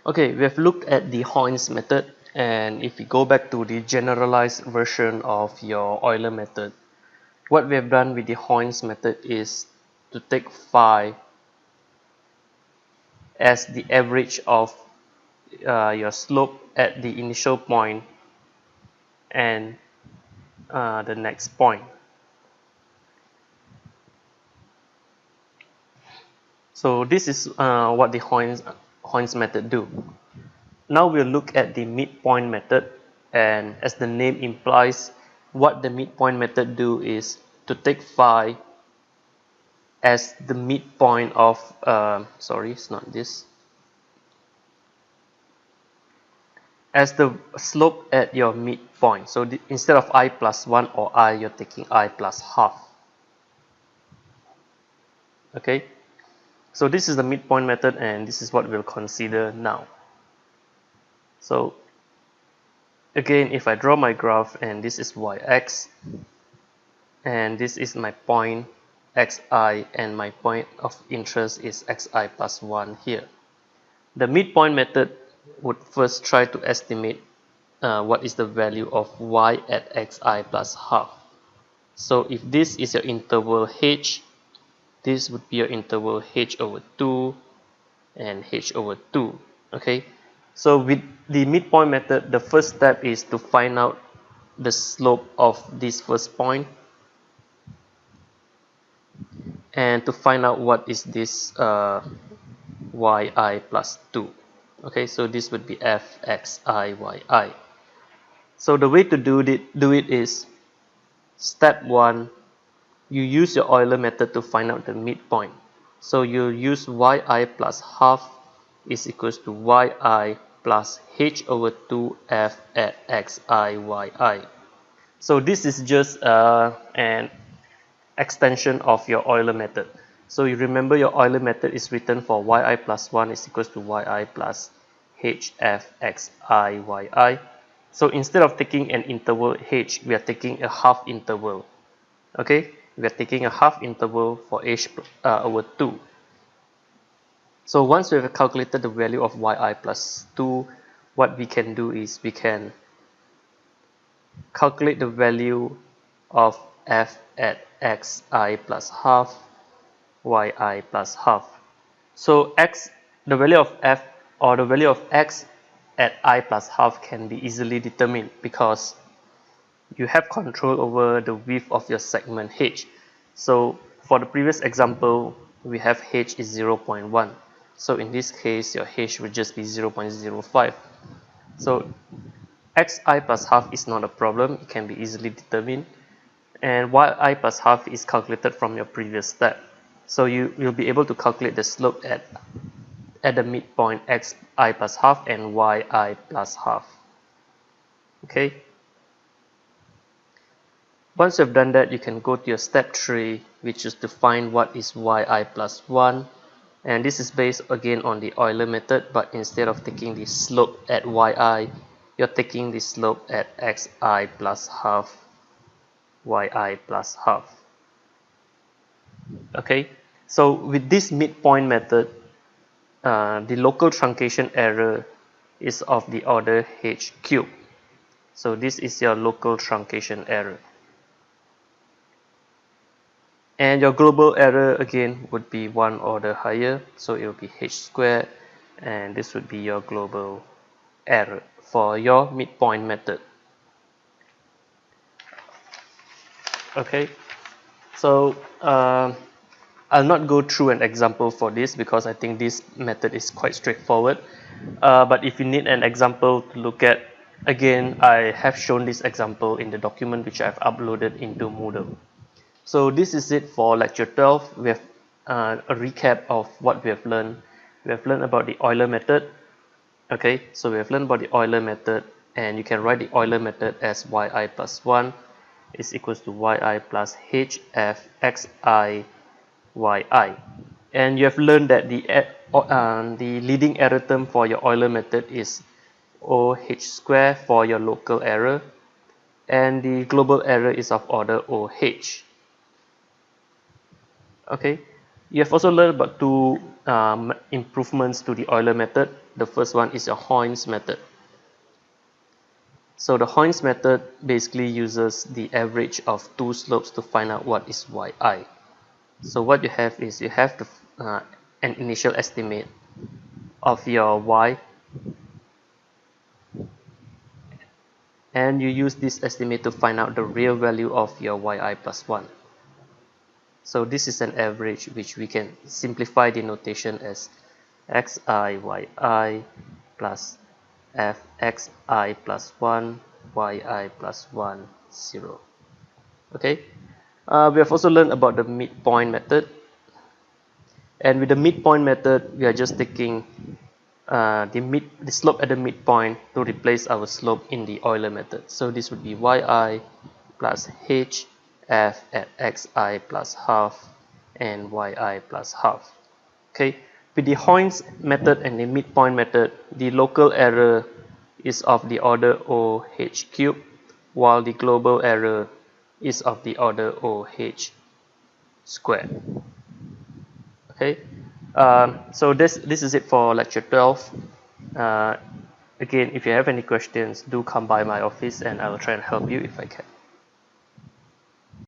Okay, we have looked at the Hoynes method, and if we go back to the generalized version of your Euler method, what we have done with the Hoynes method is to take phi as the average of your slope at the initial point and the next point. So this is what the Hoynes method do. Now we'll look at the midpoint method, and as the name implies, what the midpoint method do is to take phi as the midpoint of sorry, it's not this, as the slope at your midpoint. So instead of I plus 1 or I, you're taking I plus half. Okay, so this is the midpoint method, and this is what we'll consider now. So again, if I draw my graph, and this is y-x, and this is my point xi, and my point of interest is xi plus 1 here. The midpoint method would first try to estimate what is the value of y at xi plus half. So if this is your interval h, this would be your interval h over 2 and h over 2. Okay, so with the midpoint method, the first step is to find out the slope of this first point, and to find out what is this yi plus 2. Okay, so this would be fxi yi. So the way to do it is, step 1, you use your Euler method to find out the midpoint. So you use yi plus half is equals to yi plus h over 2f at xi yi. So this is just an extension of your Euler method. So you remember your Euler method is written for yi plus 1 is equals to yi plus hf xi yi. So instead of taking an interval h, we are taking a half interval. Okay, we are taking a half interval for h over 2. So once we have calculated the value of yi plus 2, what we can do is we can calculate the value of f at xi plus half, yi plus half. So the value of f, or the value of x at I plus half, can be easily determined because you have control over the width of your segment h. So for the previous example, we have h is 0.1. So in this case, your h would just be 0.05. So xi plus half is not a problem, it can be easily determined. And yi plus half is calculated from your previous step. So you will be able to calculate the slope at the midpoint xi plus half and yi plus half. Okay. Once you've done that, you can go to your step 3, which is to find what is yi plus 1. And this is based again on the Euler method, but instead of taking the slope at yi, you're taking the slope at xi plus half, yi plus half. Okay, so with this midpoint method, the local truncation error is of the order h cubed. So this is your local truncation error. And your global error again would be one order higher, so it will be h squared, and this would be your global error for your midpoint method. Okay, so I'll not go through an example for this because I think this method is quite straightforward. But if you need an example to look at, again, I have shown this example in the document which I've uploaded into Moodle. So this is it for lecture 12. We have a recap of what we have learned. We have learned about the Euler method. Okay, so we have learned about the Euler method, and you can write the Euler method as yi plus 1 is equals to yi plus hf xi yi. And you have learned that the leading error term for your Euler method is OH square for your local error, and the global error is of order OH. Okay, you have also learned about two improvements to the Euler method. The first one is your Hoynes method. So the Hoynes method basically uses the average of two slopes to find out what is yi. So what you have is you have an initial estimate of your y, and you use this estimate to find out the real value of your yi plus 1. So this is an average, which we can simplify the notation as xi yi plus fxi plus 1 yi plus 1 0. Okay, we have also learned about the midpoint method, and with the midpoint method we are just taking the slope at the midpoint to replace our slope in the Euler method. So this would be yi plus h f at xi plus half and yi plus half. Okay, with the Hoynes method and the midpoint method, the local error is of the order OH cubed, while the global error is of the order OH squared. Okay, so this is it for lecture 12. Again, if you have any questions, do come by my office and I will try and help you if I can.